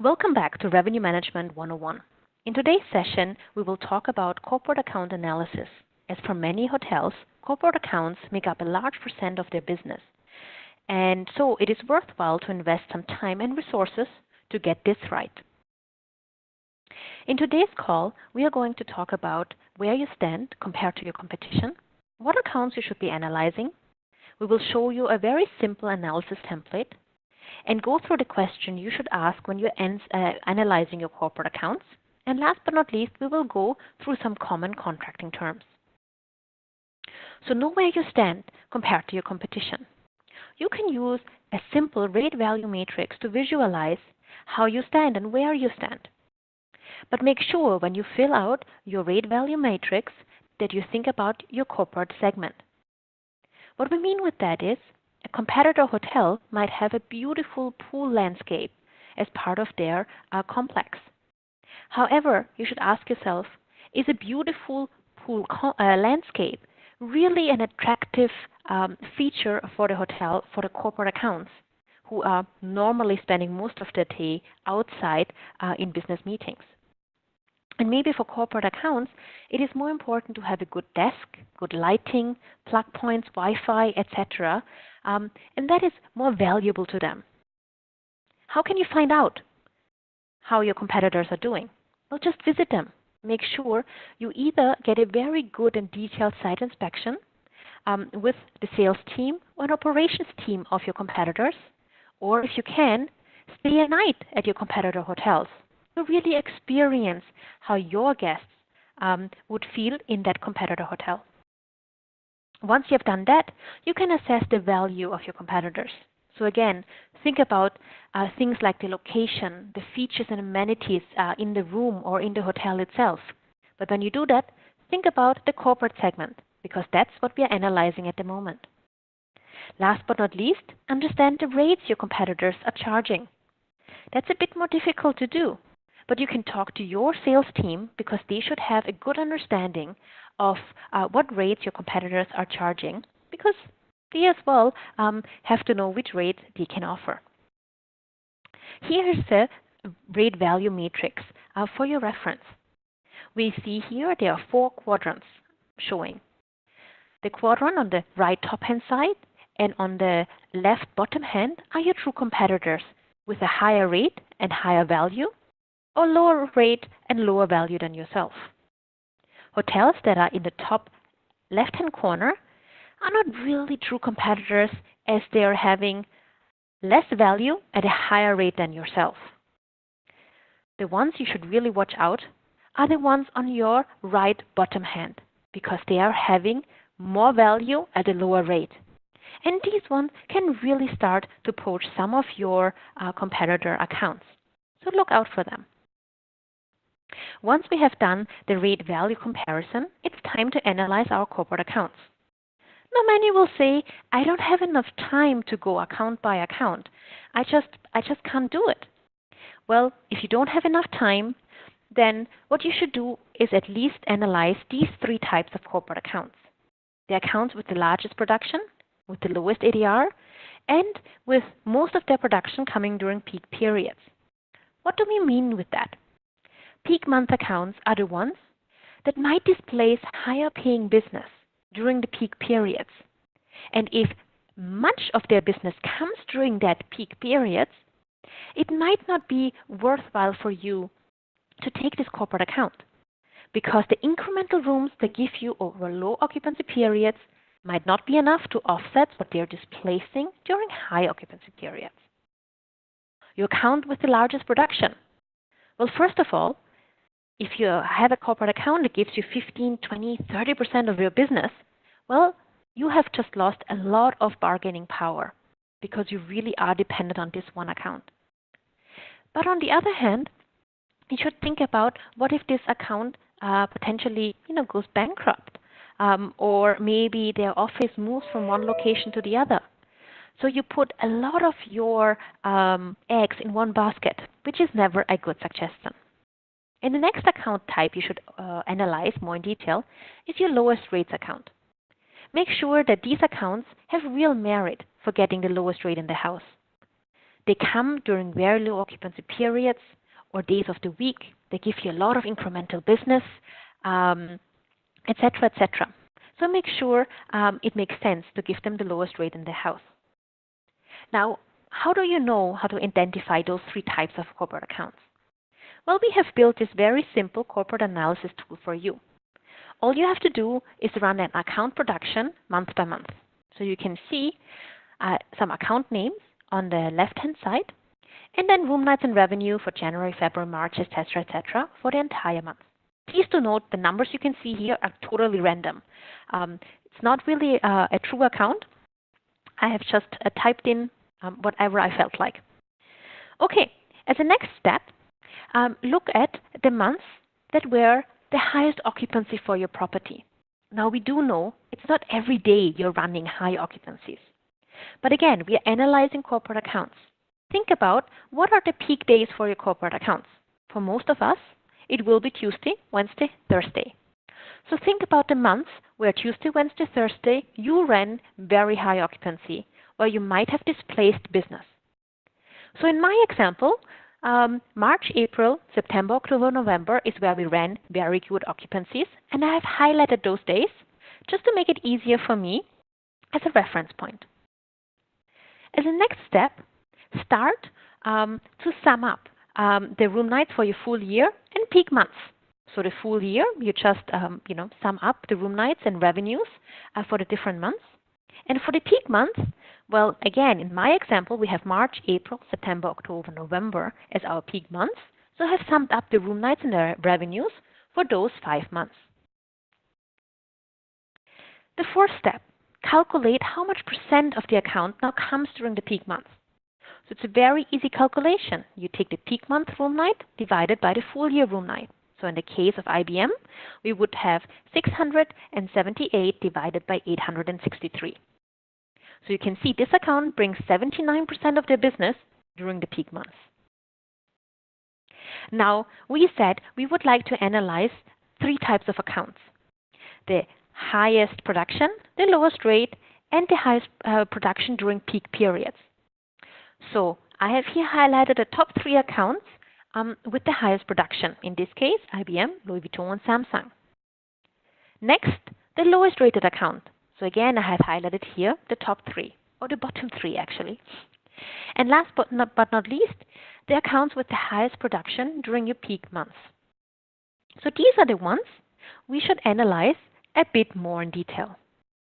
Welcome back to Revenue Management 101. In today's session, we will talk about corporate account analysis. As for many hotels, corporate accounts make up a large percent of their business. And so it is worthwhile to invest some time and resources to get this right. In today's call, we are going to talk about where you stand compared to your competition, what accounts you should be analyzing. We will show you a very simple analysis template and go through the question you should ask when you're analyzing your corporate accounts. And last but not least, we will go through some common contracting terms. So know where you stand compared to your competition. You can use a simple rate value matrix to visualize how you stand and where you stand. But make sure when you fill out your rate value matrix that you think about your corporate segment. What we mean with that is a competitor hotel might have a beautiful pool landscape as part of their complex. However, you should ask yourself, is a beautiful pool landscape really an attractive feature for the hotel, for the corporate accounts, who are normally spending most of their day outside in business meetings? And maybe for corporate accounts, it is more important to have a good desk, good lighting, plug points, Wi-Fi, etc. And that is more valuable to them. How can you find out how your competitors are doing? Well, just visit them. Make sure you either get a very good and detailed site inspection with the sales team or an operations team of your competitors, or if you can, stay a night at your competitor hotels to really experience how your guests would feel in that competitor hotel. Once you have done that, you can assess the value of your competitors. So again, think about things like the location, the features and amenities in the room or in the hotel itself. But when you do that, think about the corporate segment, because that's what we are analyzing at the moment. Last but not least, understand the rates your competitors are charging. That's a bit more difficult to do, but you can talk to your sales team because they should have a good understanding of what rates your competitors are charging, because they as well have to know which rates they can offer. Here is the rate value matrix for your reference. We see here there are 4 quadrants showing. The quadrant on the right top hand side and on the left bottom hand are your true competitors with a higher rate and higher value, or lower rate and lower value than yourself. Hotels that are in the top left-hand corner are not really true competitors, as they are having less value at a higher rate than yourself. The ones you should really watch out are the ones on your right bottom hand, because they are having more value at a lower rate. And these ones can really start to poach some of your competitor accounts. So look out for them. Once we have done the rate value comparison, it's time to analyze our corporate accounts. Now, many will say, I don't have enough time to go account by account. I just can't do it. Well, if you don't have enough time, then what you should do is at least analyze these 3 types of corporate accounts. The accounts with the largest production, with the lowest ADR, and with most of their production coming during peak periods. What do we mean with that? Peak month accounts are the ones that might displace higher paying business during the peak periods. And if much of their business comes during that peak periods, it might not be worthwhile for you to take this corporate account, because the incremental rooms they give you over low occupancy periods might not be enough to offset what they're displacing during high occupancy periods. Your account with the largest production. Well, first of all, if you have a corporate account that gives you 15, 20, 30% of your business, well, you have just lost a lot of bargaining power because you really are dependent on this one account. But on the other hand, you should think about what if this account potentially goes bankrupt, or maybe their office moves from one location to the other. So you put a lot of your eggs in one basket, which is never a good suggestion. And the next account type you should analyze more in detail is your lowest rates account. Make sure that these accounts have real merit for getting the lowest rate in the house. They come during very low occupancy periods or days of the week. They give you a lot of incremental business, etc., etc. So make sure it makes sense to give them the lowest rate in the house. Now, how do you know how to identify those 3 types of corporate accounts? Well, we have built this very simple corporate analysis tool for you. All you have to do is run an account production month by month. So you can see some account names on the left-hand side, and then room nights and revenue for January, February, March, etc., etc., for the entire month. Please do note the numbers you can see here are totally random. It's not really a true account. I have just typed in whatever I felt like. Okay, as a next step, look at the months that were the highest occupancy for your property. Now, we do know it's not every day you're running high occupancies. But again, we are analyzing corporate accounts. Think about what are the peak days for your corporate accounts. For most of us, it will be Tuesday, Wednesday, Thursday. So think about the months where Tuesday, Wednesday, Thursday, you ran very high occupancy, where you might have displaced business. So in my example, March, April, September, October, November is where we ran very good occupancies, and I have highlighted those days just to make it easier for me as a reference point. As a next step, start to sum up the room nights for your full year and peak months. So the full year, you just sum up the room nights and revenues for the different months. And for the peak months, well, again, in my example, we have March, April, September, October, November as our peak months. So I have summed up the room nights and the revenues for those 5 months. The 4th step, calculate how much % of the account now comes during the peak months. So it's a very easy calculation. You take the peak month room night divided by the full year room night. So in the case of IBM, we would have 678 divided by 863. So you can see this account brings 79% of their business during the peak months. Now, we said we would like to analyze 3 types of accounts: the highest production, the lowest rate, and the highest production during peak periods. So I have here highlighted the top 3 accounts with the highest production. In this case, IBM, Louis Vuitton, and Samsung. Next, the lowest rated account. So again, I have highlighted here the top 3, or the bottom 3 actually. And last but not least, the accounts with the highest production during your peak months. So these are the ones we should analyze a bit more in detail.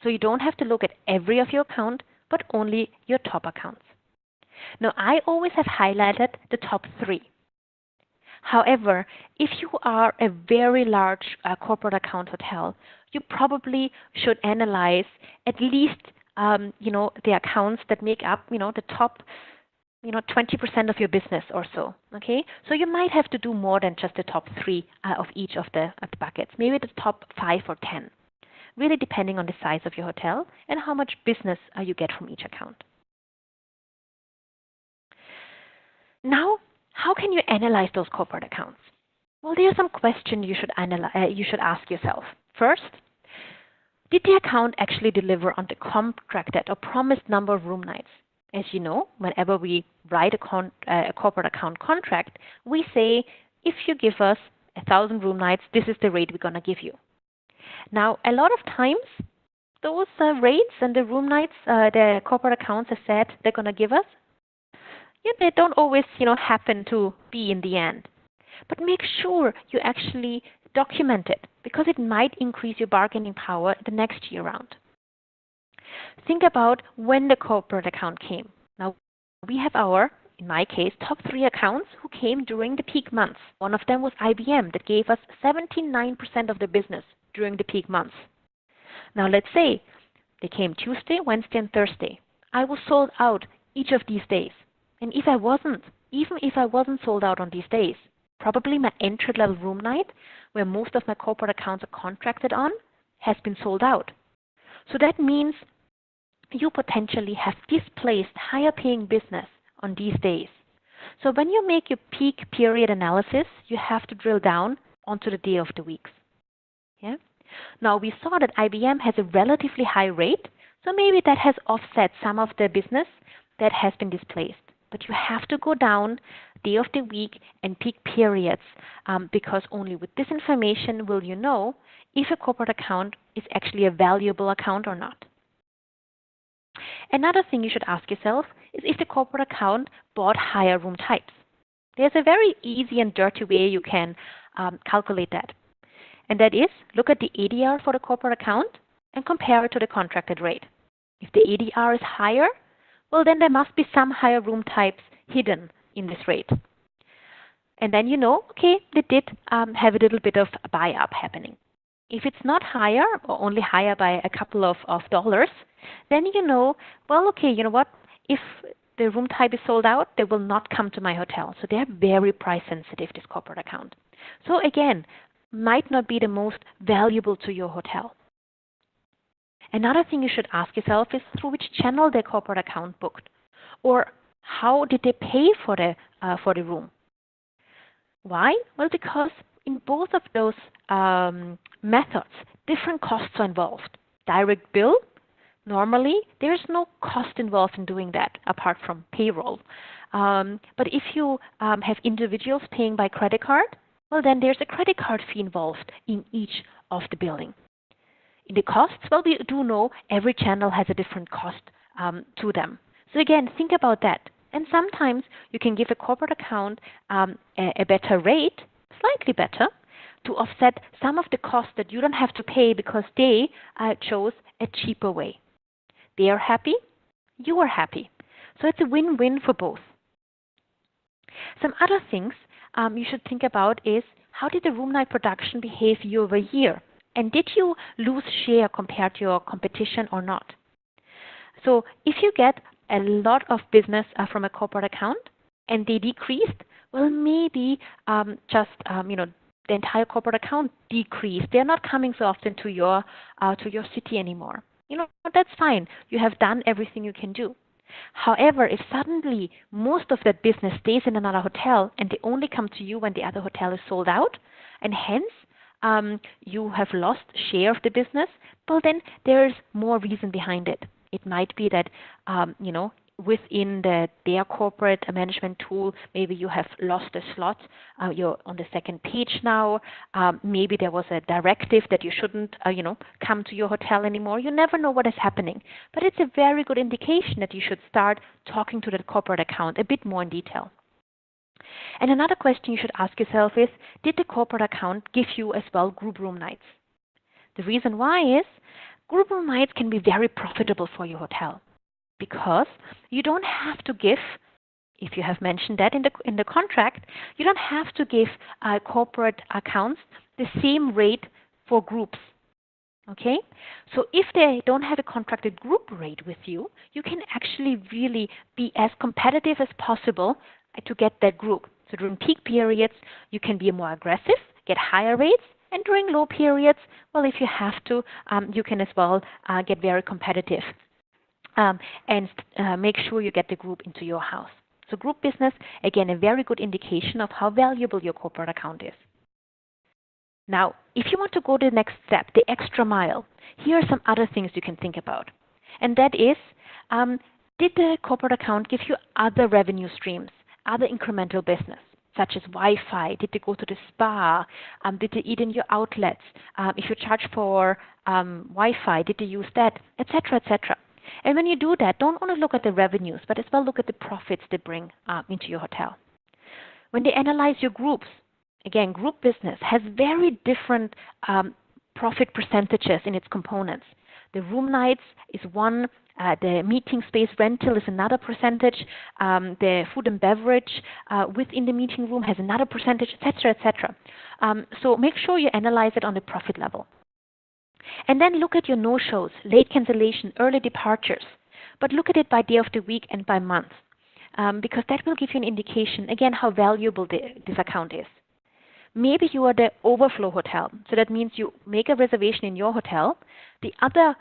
So you don't have to look at every of your account, but only your top accounts. Now, I always have highlighted the top 3. However, if you are a very large corporate account hotel, you probably should analyze at least the accounts that make up the top 20% of your business or so. Okay, so you might have to do more than just the top 3 of each of the buckets. Maybe the top 5 or 10, really depending on the size of your hotel and how much business you get from each account. Now, how can you analyze those corporate accounts? Well, there are some questions you should ask yourself. First, did the account actually deliver on the contracted or promised number of room nights? As you know, whenever we write a corporate account contract, we say, if you give us 1,000 room nights, this is the rate we're going to give you. Now, a lot of times, those rates and the room nights the corporate accounts have said they're going to give us, they don't always happen to be in the end. But make sure you actually document it, because it might increase your bargaining power the next year round. Think about when the corporate account came. Now, we have in my case, top 3 accounts who came during the peak months. One of them was IBM that gave us 79% of the business during the peak months. Now, let's say they came Tuesday, Wednesday, and Thursday. I was sold out each of these days. And even if I wasn't sold out on these days, probably my entry-level room night, where most of my corporate accounts are contracted on, has been sold out. So that means you potentially have displaced higher paying business on these days. So when you make your peak period analysis, you have to drill down onto the day of the weeks. Yeah? Now, we saw that IBM has a relatively high rate, so maybe that has offset some of the business that has been displaced. But you have to go down day of the week and peak periods because only with this information will you know if a corporate account is actually a valuable account or not. Another thing you should ask yourself is if the corporate account bought higher room types. There's a very easy and dirty way you can calculate that. And that is, look at the ADR for the corporate account and compare it to the contracted rate. If the ADR is higher, well, then there must be some higher room types hidden in this rate. And then you know, okay, they did have a little bit of a buy-up happening. If it's not higher or only higher by a couple of dollars, then you know, well, okay, you know what? If the room type is sold out, they will not come to my hotel. So they're very price sensitive, this corporate account. So again, might not be the most valuable to your hotel. Another thing you should ask yourself is through which channel their corporate account booked, or how did they pay for the room? Why? Well, because in both of those methods, different costs are involved. Direct bill, normally there's no cost involved in doing that apart from payroll. But if you have individuals paying by credit card, well, then there's a credit card fee involved in each of the billing. In the costs, well, we do know every channel has a different cost to them. So again, think about that. And sometimes you can give a corporate account a better rate, slightly better, to offset some of the costs that you don't have to pay because they chose a cheaper way. They are happy, you are happy. So it's a win-win for both. Some other things you should think about is how did the room night production behave year over year? And did you lose share compared to your competition or not? So if you get a lot of business from a corporate account and they decreased, well, maybe the entire corporate account decreased. They're not coming so often to your city anymore. That's fine. You have done everything you can do. However, if suddenly most of that business stays in another hotel and they only come to you when the other hotel is sold out, and hence you have lost share of the business, well, then there's more reason behind it. It might be that, within their corporate management tool, maybe you have lost a slot. You're on the second page now. Maybe there was a directive that you shouldn't, come to your hotel anymore. You never know what is happening. But it's a very good indication that you should start talking to that corporate account a bit more in detail. And another question you should ask yourself is, did the corporate account give you as well group room nights? The reason why is group room nights can be very profitable for your hotel because you don't have to give, if you have mentioned that in the contract, you don't have to give corporate accounts the same rate for groups. Okay? So if they don't have a contracted group rate with you, you can actually really be as competitive as possible to get that group. So during peak periods, you can be more aggressive, get higher rates, and during low periods, well, if you have to, you can as well get very competitive and make sure you get the group into your house. So group business, again, a very good indication of how valuable your corporate account is. Now, if you want to go to the next step, the extra mile, here are some other things you can think about. And that is, did the corporate account give you other revenue streams, other incremental business, such as Wi-Fi? Did they go to the spa? Did they eat in your outlets? If you charge for Wi-Fi, did they use that, etc., etc. And when you do that, don't only look at the revenues, but as well look at the profits they bring into your hotel. When they analyze your groups, again, group business has very different profit percentages in its components. The room nights is one, the meeting space rental is another percentage, the food and beverage within the meeting room has another percentage, etc., etc. So make sure you analyze it on the profit level. And then look at your no-shows, late cancellation, early departures. But look at it by day of the week and by month, because that will give you an indication, again, how valuable this account is. Maybe you are the overflow hotel, so that means you make a reservation in your hotel. The other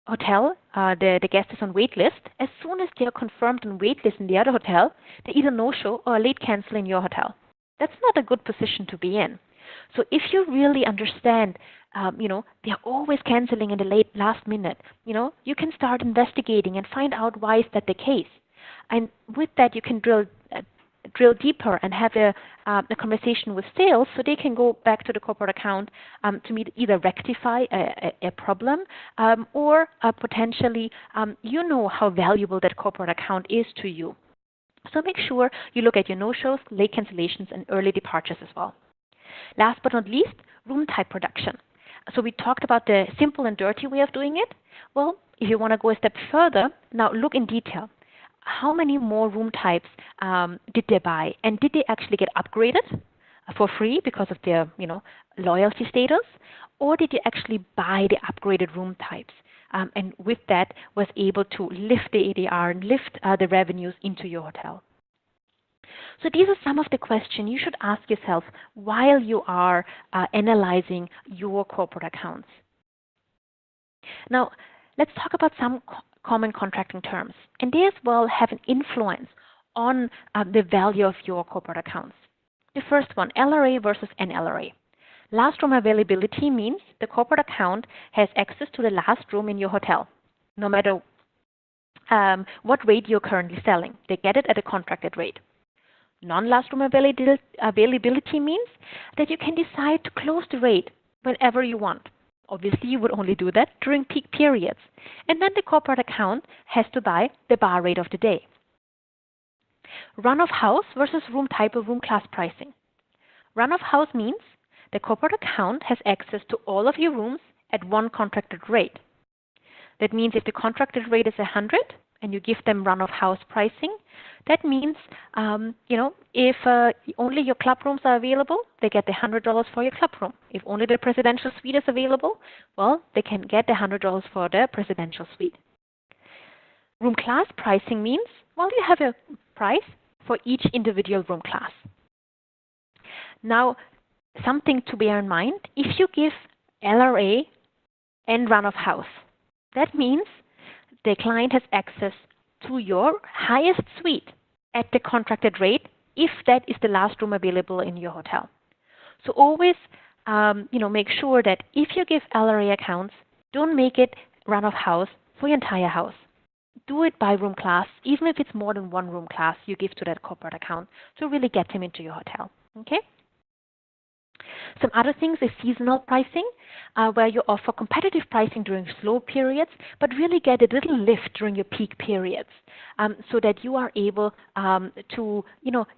hotel, the guest is on wait list. As soon as they are confirmed on wait list in the other hotel, they either no-show or late cancel in your hotel. That's not a good position to be in. So if you really understand, they're always canceling in the last minute, you can start investigating and find out why is that the case. And with that, you can drill deeper and have a conversation with sales so they can go back to the corporate account to either rectify a problem or potentially you know how valuable that corporate account is to you. So make sure you look at your no-shows, late cancellations, and early departures as well. Last but not least, room type production. So we talked about the simple and dirty way of doing it. Well, if you want to go a step further, now look in detail. How many more room types did they buy, and did they actually get upgraded for free because of their loyalty status, or did they actually buy the upgraded room types? And with that was able to lift the ADR and lift the revenues into your hotel. So these are some of the questions you should ask yourself while you are analyzing your corporate accounts. Now, let's talk about some common contracting terms, and they as well have an influence on the value of your corporate accounts. The first one, LRA versus NLRA. Last room availability means the corporate account has access to the last room in your hotel, no matter what rate you're currently selling. They get it at a contracted rate. Non-last room availability means that you can decide to close the rate whenever you want. Obviously, you would only do that during peak periods. And then the corporate account has to buy the bar rate of the day. Run of house versus room type or room class pricing. Run of house means the corporate account has access to all of your rooms at one contracted rate. That means if the contracted rate is 100 and you give them run of house pricing, that means if only your club rooms are available, they get the $100 for your club room. If only the presidential suite is available, well, they can get the $100 for the presidential suite. Room class pricing means, well, you have a price for each individual room class. Now, something to bear in mind, if you give LRA and run of house, that means the client has access to your highest suite at the contracted rate if that is the last room available in your hotel. So always make sure that if you give LRA accounts, don't make it run of house for your entire house. Do it by room class, even if it's more than one room class you give to that corporate account to really get them into your hotel. Okay? Some other things is seasonal pricing, where you offer competitive pricing during slow periods, but really get a little lift during your peak periods, so that you are able to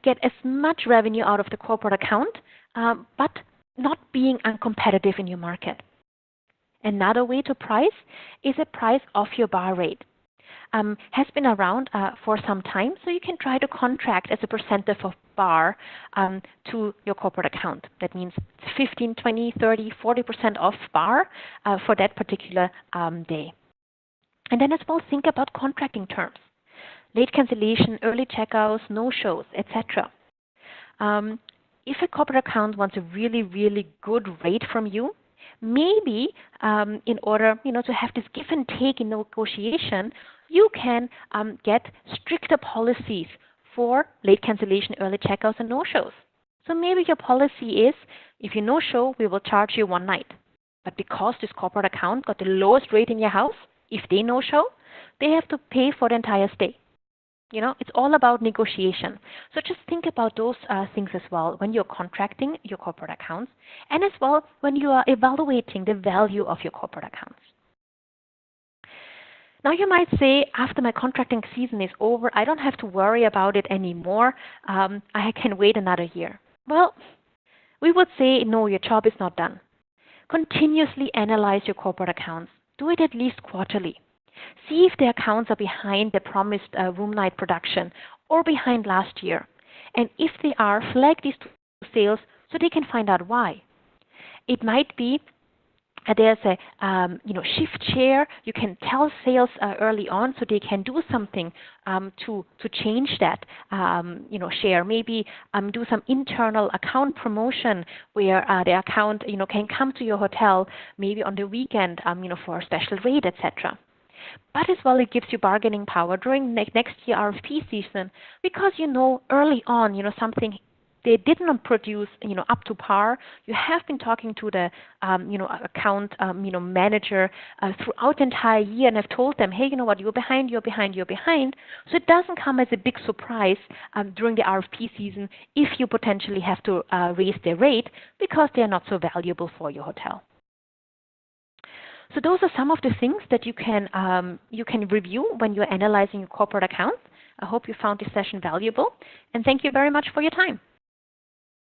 get as much revenue out of the corporate account, but not being uncompetitive in your market. Another way to price is a price of your bar rate. Has been around for some time, so you can try to contract as a percentage of bar to your corporate account. That means 15, 20, 30, 40% off bar for that particular day. And then as well, think about contracting terms. Late cancellation, early checkouts, no-shows, etc. If a corporate account wants a really, really good rate from you, maybe in order to have this give and take in negotiation, you can get stricter policies for late cancellation, early checkouts, and no-shows. So maybe your policy is, if you no-show, we will charge you one night. But because this corporate account got the lowest rate in your house, if they no-show, they have to pay for the entire stay. It's all about negotiation. So just think about those things as well when you're contracting your corporate accounts, and as well when you are evaluating the value of your corporate accounts. Now you might say, after my contracting season is over, I don't have to worry about it anymore. I can wait another year. Well, we would say, no, your job is not done. Continuously analyze your corporate accounts. Do it at least quarterly. See if the accounts are behind the promised room night production or behind last year. And if they are, flag these to sales so they can find out why. It might be there's a shift share. You can tell sales early on so they can do something to change that share. Maybe do some internal account promotion where the account can come to your hotel maybe on the weekend for a special rate, etc. But as well, it gives you bargaining power during next year RFP season because early on something they did not produce up to par, you have been talking to the account manager throughout the entire year and have told them, hey, you know what, you're behind. So it doesn't come as a big surprise during the RFP season if you potentially have to raise their rate because they are not so valuable for your hotel. So those are some of the things that you can review when you're analyzing your corporate accounts. I hope you found this session valuable, and thank you very much for your time.